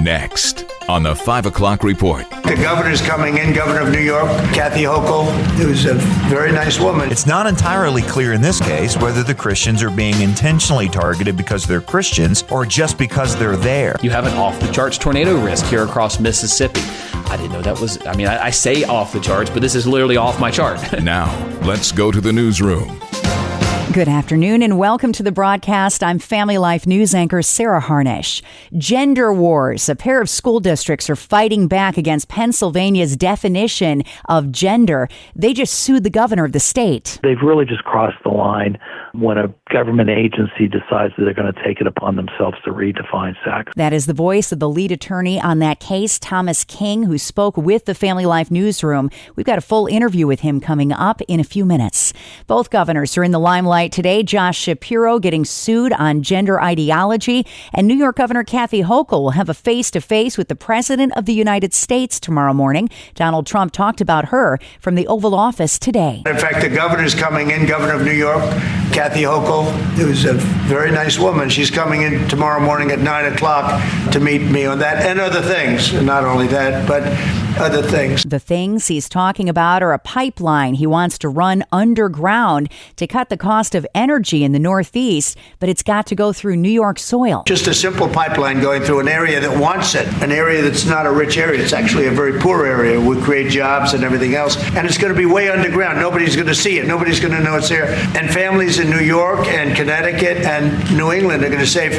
Next on the 5 o'clock report. The governor's coming in, Governor of New York, Kathy Hochul, who's a very nice woman. It's not entirely clear in this case whether the Christians are being intentionally targeted because they're Christians or just because they're there. You have an off-the-charts tornado risk here across Mississippi. I didn't know that was, I say off the charts, but this is literally off my chart. Now, let's go to the newsroom. Good afternoon and welcome to the broadcast. I'm Family Life News anchor Sarah Harnish. Gender wars. A pair of school districts are fighting back against Pennsylvania's definition of gender. They just sued the governor of the state. They've really just crossed the line when a government agency decides that they're going to take it upon themselves to redefine sex. That is the voice of the lead attorney on that case, Thomas King, who spoke with the Family Life Newsroom. We've got a full interview with him coming up in a few minutes. Both governors are in the limelight today. Josh Shapiro getting sued on gender ideology, and New York Governor Kathy Hochul will have a face-to-face with the President of the United States tomorrow morning. Donald Trump talked about her from the Oval Office today. In fact, the governor's coming in, Governor of New York, Kathy Hochul, who's a very nice woman. She's coming in tomorrow morning at 9 o'clock to meet me on that and other things. And not only that, but other things. The things he's talking about are a pipeline he wants to run underground to cut the cost of energy in the Northeast, but it's got to go through New York soil. Just a simple pipeline going through an area that wants it, an area that's not a rich area. It's actually a very poor area. We create jobs and everything else, and it's going to be way underground. Nobody's going to see it. Nobody's going to know it's there. And families in New York and Connecticut and New England are going to save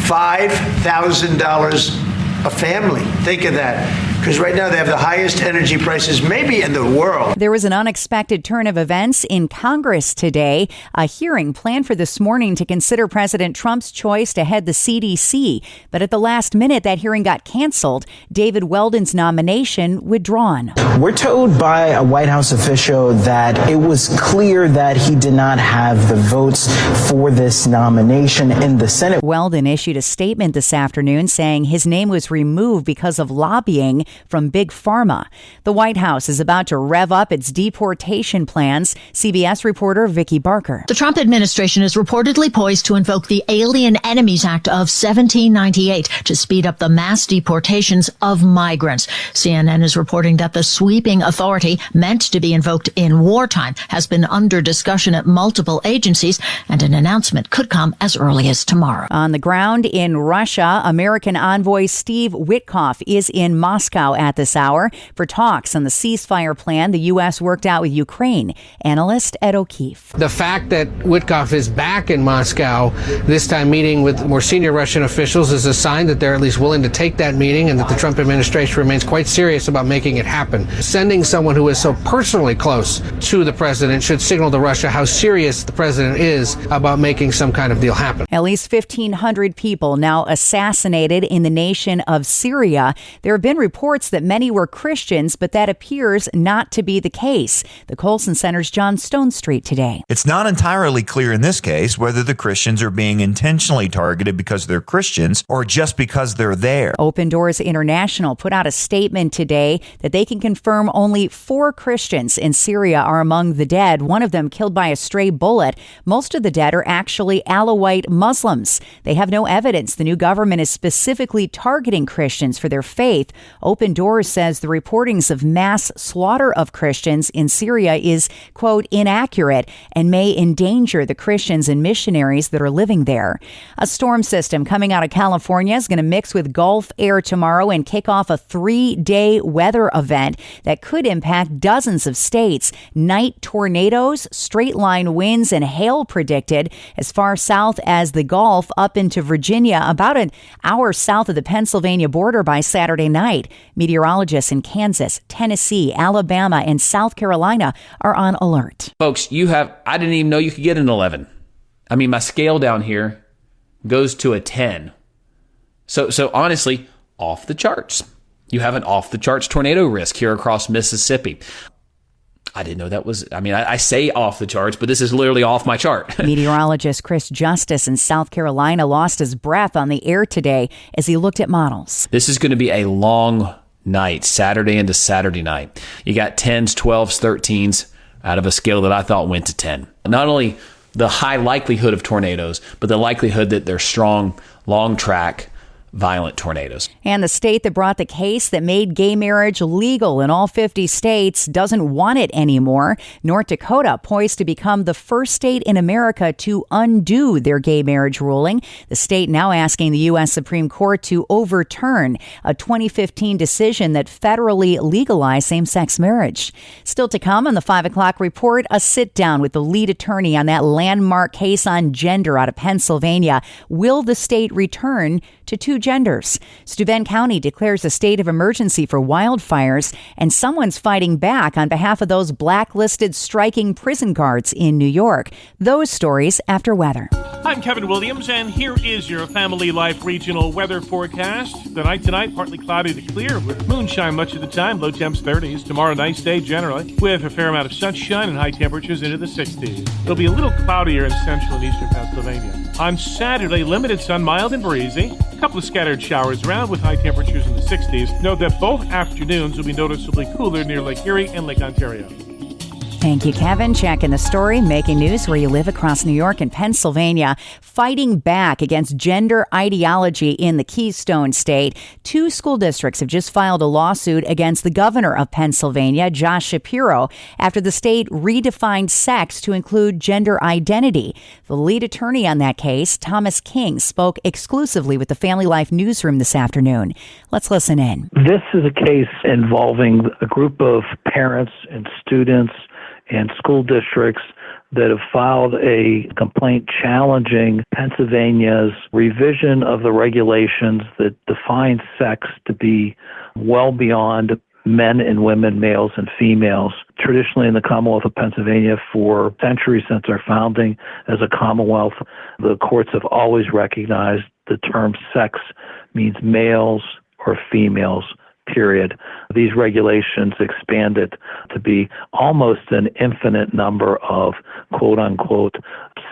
$5,000 a family. Think of that. Because right now they have the highest energy prices maybe in the world. There was an unexpected turn of events in Congress today. A hearing planned for this morning to consider President Trump's choice to head the CDC. But at the last minute, that hearing got canceled. David Weldon's nomination withdrawn. We're told by a White House official that it was clear that he did not have the votes for this nomination in the Senate. Weldon issued a statement this afternoon saying his name was removed because of lobbying from Big Pharma. The White House is about to rev up its deportation plans. CBS reporter Vicki Barker. The Trump administration is reportedly poised to invoke the Alien Enemies Act of 1798 to speed up the mass deportations of migrants. CNN is reporting that the sweeping authority meant to be invoked in wartime has been under discussion at multiple agencies, and an announcement could come as early as tomorrow. On the ground in Russia, American envoy Steve Witkoff is in Moscow at this hour for talks on the ceasefire plan the U.S. worked out with Ukraine. Analyst Ed O'Keefe. The fact that Witkoff is back in Moscow, this time meeting with more senior Russian officials, is a sign that they're at least willing to take that meeting and that the Trump administration remains quite serious about making it happen. Sending someone who is so personally close to the president should signal to Russia how serious the president is about making some kind of deal happen. At least 1,500 people now assassinated in the nation of Syria. There have been reports that many were Christians, but that appears not to be the case. The Colson Center's John Stone Street today. It's not entirely clear in this case whether the Christians are being intentionally targeted because they're Christians or just because they're there. Open Doors International put out a statement today that they can confirm only 4 Christians in Syria are among the dead, one of them killed by a stray bullet. Most of the dead are actually Alawite Muslims. They have no evidence the new government is specifically targeting Christians for their faith. Open Doors says the reportings of mass slaughter of Christians in Syria is, quote, inaccurate and may endanger the Christians and missionaries that are living there. A storm system coming out of California is going to mix with Gulf air tomorrow and kick off a 3-day weather event that could impact dozens of states. Night tornadoes, straight line winds, and hail predicted as far south as the Gulf up into Virginia, about an hour south of the Pennsylvania border by Saturday night. Meteorologists in Kansas, Tennessee, Alabama, and South Carolina are on alert. Folks, I didn't even know you could get an 11. I mean, my scale down here goes to a 10. So honestly, off the charts. You have an off the charts tornado risk here across Mississippi. I didn't know that was, I say off the charts, but this is literally off my chart. Meteorologist Chris Justice in South Carolina lost his breath on the air today as he looked at models. This is going to be a long night, Saturday into Saturday night. You got 10s, 12s, 13s out of a scale that I thought went to 10. Not only the high likelihood of tornadoes, but the likelihood that they're strong, long track, violent tornadoes. And the state that brought the case that made gay marriage legal in all 50 states doesn't want it anymore. North Dakota poised to become the first state in America to undo their gay marriage ruling. The state now asking the U.S. Supreme Court to overturn a 2015 decision that federally legalized same-sex marriage. Still to come on the 5 o'clock report, a sit-down with the lead attorney on that landmark case on gender out of Pennsylvania. Will the state return to two genders? Steuben County declares a state of emergency for wildfires, and someone's fighting back on behalf of those blacklisted striking prison guards in New York. Those stories after weather. I'm Kevin Williams, and here is your Family Life regional weather forecast. The night tonight, partly cloudy to clear with moonshine much of the time, low temps 30s. Tomorrow, nice day generally, with a fair amount of sunshine and high temperatures into the 60s. It'll be a little cloudier in central and eastern Pennsylvania. On Saturday, limited sun, mild and breezy. A couple of scattered showers around with high temperatures in the 60s. Note that both afternoons will be noticeably cooler near Lake Erie and Lake Ontario. Thank you, Kevin. Checking the story, making news where you live across New York and Pennsylvania. Fighting back against gender ideology in the Keystone State. Two school districts have just filed a lawsuit against the governor of Pennsylvania, Josh Shapiro, after the state redefined sex to include gender identity. The lead attorney on that case, Thomas King, spoke exclusively with the Family Life newsroom this afternoon. Let's listen in. This is a case involving a group of parents and students and school districts that have filed a complaint challenging Pennsylvania's revision of the regulations that define sex to be well beyond men and women, males and females. Traditionally in the Commonwealth of Pennsylvania, for centuries since our founding as a Commonwealth, the courts have always recognized the term sex means males or females. Period. These regulations expanded to be almost an infinite number of quote-unquote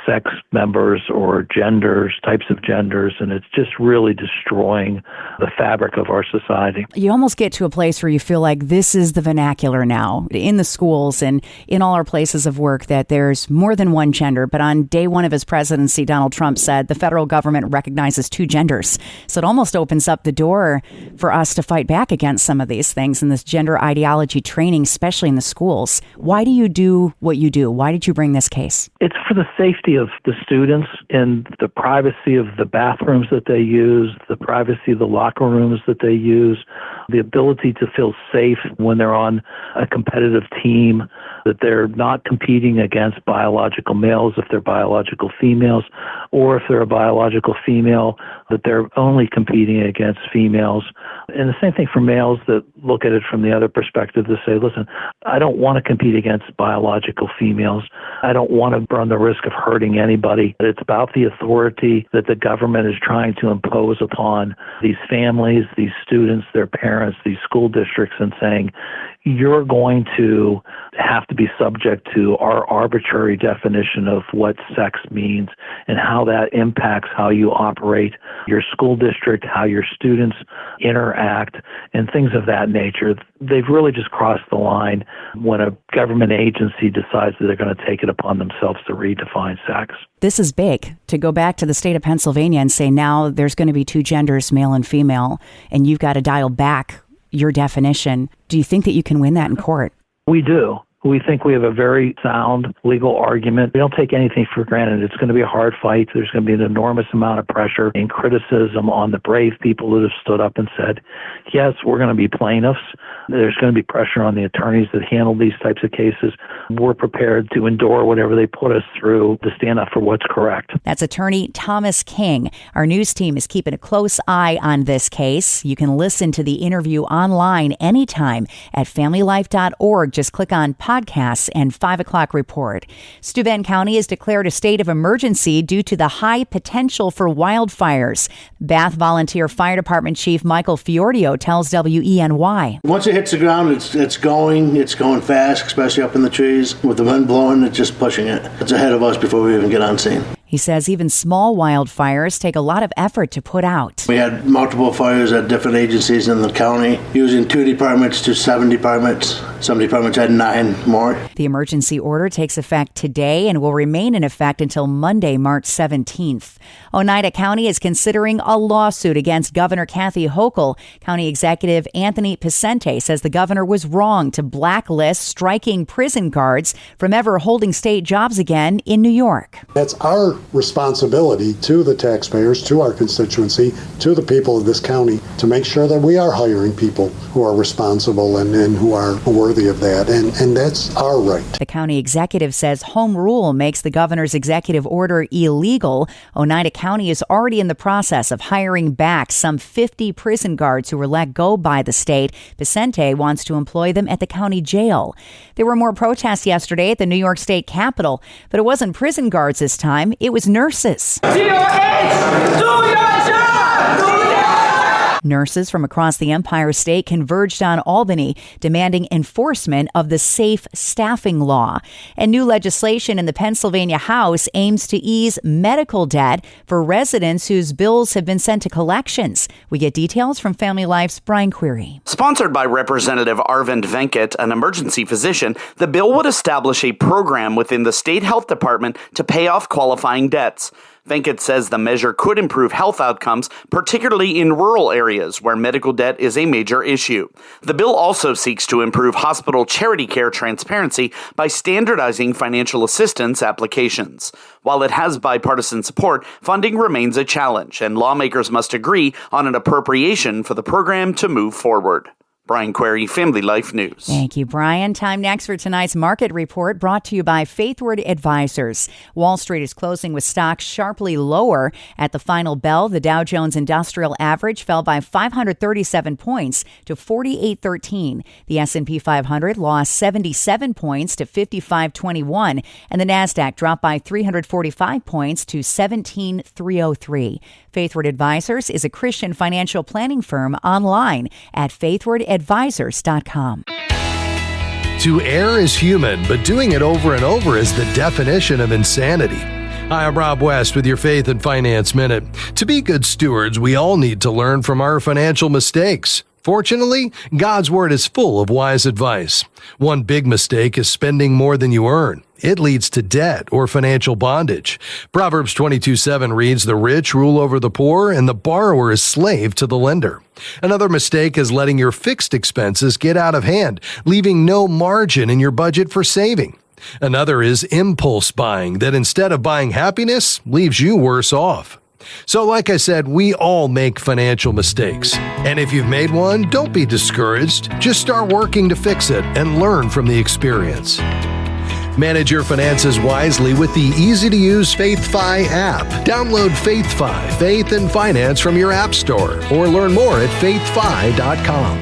sex members or genders, types of genders, and it's just really destroying the fabric of our society. You almost get to a place where you feel like this is the vernacular now in the schools and in all our places of work, that there's more than one gender. But on day one of his presidency, Donald Trump said the federal government recognizes two genders. So it almost opens up the door for us to fight back against some of these things in this gender ideology training, especially in the schools. Why do you do what you do? Why did you bring this case? It's for the safety of the students and the privacy of the bathrooms that they use, the privacy of the locker rooms that they use, the ability to feel safe when they're on a competitive team, that they're not competing against biological males if they're biological females, or if they're a biological female, that they're only competing against females. And the same thing for males that look at it from the other perspective to say, listen, I don't want to compete against biological females. I don't want to run the risk of hurting anybody. It's about the authority that the government is trying to impose upon these families, these students, their parents, these school districts, and saying, you're going to have to be subject to our arbitrary definition of what sex means and how that impacts how you operate your school district, how your students interact, and things of that nature. They've really just crossed the line when a government agency decides that they're going to take it upon themselves to redefine sex. This is big, to go back to the state of Pennsylvania and say now there's going to be two genders, male and female, and you've got to dial back your definition. Do you think that you can win that in court? We do. We think we have a very sound legal argument. We don't take anything for granted. It's going to be a hard fight. There's going to be an enormous amount of pressure and criticism on the brave people that have stood up and said, yes, we're going to be plaintiffs. There's going to be pressure on the attorneys that handle these types of cases. We're prepared to endure whatever they put us through to stand up for what's correct. That's attorney Thomas King. Our news team is keeping a close eye on this case. You can listen to the interview online anytime at familylife.org. Just click on podcasts and 5 o'clock report. Steuben County has declared a state of emergency due to the high potential for wildfires. Bath Volunteer Fire Department Chief Michael Fiordio tells WENY. Once it hits the ground, it's going fast, especially up in the trees. With the wind blowing, it's just pushing it. It's ahead of us before we even get on scene. He says even small wildfires take a lot of effort to put out. We had multiple fires at different agencies in the county, using 2 departments to 7 departments. Some departments had 9 more. The emergency order takes effect today and will remain in effect until Monday, March 17th. Oneida County is considering a lawsuit against Governor Kathy Hochul. County Executive Anthony Picente says the governor was wrong to blacklist striking prison guards from ever holding state jobs again in New York. That's our responsibility to the taxpayers, to our constituency, to the people of this county, to make sure that we are hiring people who are responsible and who are worthy of that. And that's our right. The county executive says home rule makes the governor's executive order illegal. Oneida County is already in the process of hiring back some 50 prison guards who were let go by the state. Picente wants to employ them at the county jail. There were more protests yesterday at the New York State Capitol, but it wasn't prison guards this time. It was nurses. Nurses from across the Empire State converged on Albany, demanding enforcement of the safe staffing law. And new legislation in the Pennsylvania House aims to ease medical debt for residents whose bills have been sent to collections. We get details from Family Life's Brian Query. Sponsored by Representative Arvind Venkat, an emergency physician, the bill would establish a program within the state health department to pay off qualifying debts. Venkat says the measure could improve health outcomes, particularly in rural areas where medical debt is a major issue. The bill also seeks to improve hospital charity care transparency by standardizing financial assistance applications. While it has bipartisan support, funding remains a challenge, and lawmakers must agree on an appropriation for the program to move forward. Brian Query, Family Life News. Thank you, Brian. Time next for tonight's market report brought to you by Faithward Advisors. Wall Street is closing with stocks sharply lower. At the final bell, the Dow Jones Industrial Average fell by 537 points to 4813. The S&P 500 lost 77 points to 5521. And the NASDAQ dropped by 345 points to 17303. Faithward Advisors is a Christian financial planning firm online at faithwardadvisors.com. To err is human, but doing it over and over is the definition of insanity. Hi, I'm Rob West with your Faith and Finance Minute. To be good stewards, we all need to learn from our financial mistakes. Fortunately, God's Word is full of wise advice. One big mistake is spending more than you earn. It leads to debt or financial bondage. Proverbs 22:7 reads, "The rich rule over the poor, and the borrower is slave to the lender." Another mistake is letting your fixed expenses get out of hand, leaving no margin in your budget for saving. Another is impulse buying that instead of buying happiness, leaves you worse off. So like I said, we all make financial mistakes. And if you've made one, don't be discouraged. Just start working to fix it and learn from the experience. Manage your finances wisely with the easy-to-use FaithFi app. Download FaithFi, Faith and Finance from your app store, or learn more at faithfi.com.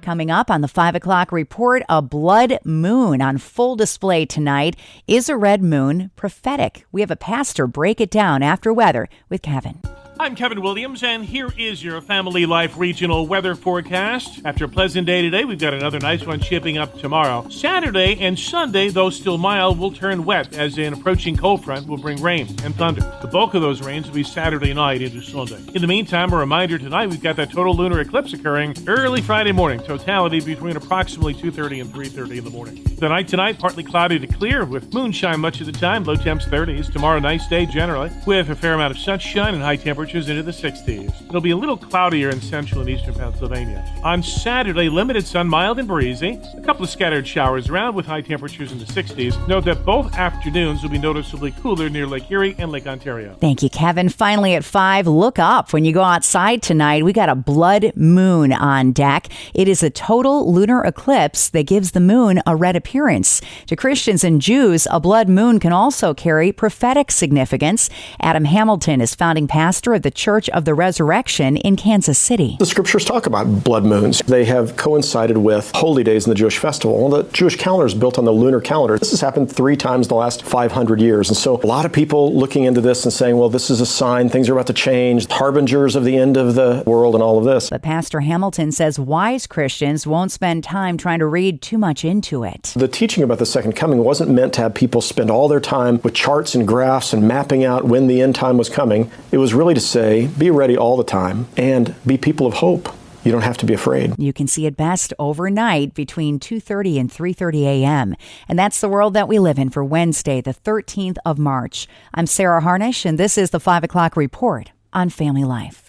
Coming up on the 5 o'clock report, a blood moon on full display tonight. Is a red moon prophetic? We have a pastor break it down after weather with Kevin. I'm Kevin Williams, and here is your Family Life regional weather forecast. After a pleasant day today, we've got another nice one shipping up tomorrow. Saturday and Sunday, though still mild, will turn wet as an approaching cold front will bring rain and thunder. The bulk of those rains will be Saturday night into Sunday. In the meantime, a reminder tonight, we've got that total lunar eclipse occurring early Friday morning, totality between approximately 2:30 and 3:30 in the morning. The night tonight, partly cloudy to clear with moonshine much of the time, low temps 30s. Tomorrow, nice day generally, with a fair amount of sunshine and high temperatures into the 60s. It'll be a little cloudier in central and eastern Pennsylvania. On Saturday, limited sun, mild and breezy. A couple of scattered showers around with high temperatures in the 60s. Note that both afternoons will be noticeably cooler near Lake Erie and Lake Ontario. Thank you, Kevin. Finally at 5, look up when you go outside tonight. We got a blood moon on deck. It is a total lunar eclipse that gives the moon a red appearance. To Christians and Jews, a blood moon can also carry prophetic significance. Adam Hamilton is founding pastor of the Church of the Resurrection in Kansas City. The scriptures talk about blood moons. They have coincided with holy days in the Jewish festival. Well, the Jewish calendar is built on the lunar calendar. This has happened 3 times in the last 500 years. And so a lot of people looking into this and saying, well, this is a sign, things are about to change, harbingers of the end of the world and all of this. But Pastor Hamilton says wise Christians won't spend time trying to read too much into it. The teaching about the second coming wasn't meant to have people spend all their time with charts and graphs and mapping out when the end time was coming. It was really to say, be ready all the time and be people of hope. you don't have to be afraid. You can see it best overnight between 2:30 and 3:30 a.m. And that's the world that we live in for Wednesday, the 13th of March. I'm Sarah Harnish, and this is the 5 o'clock report on Family Life.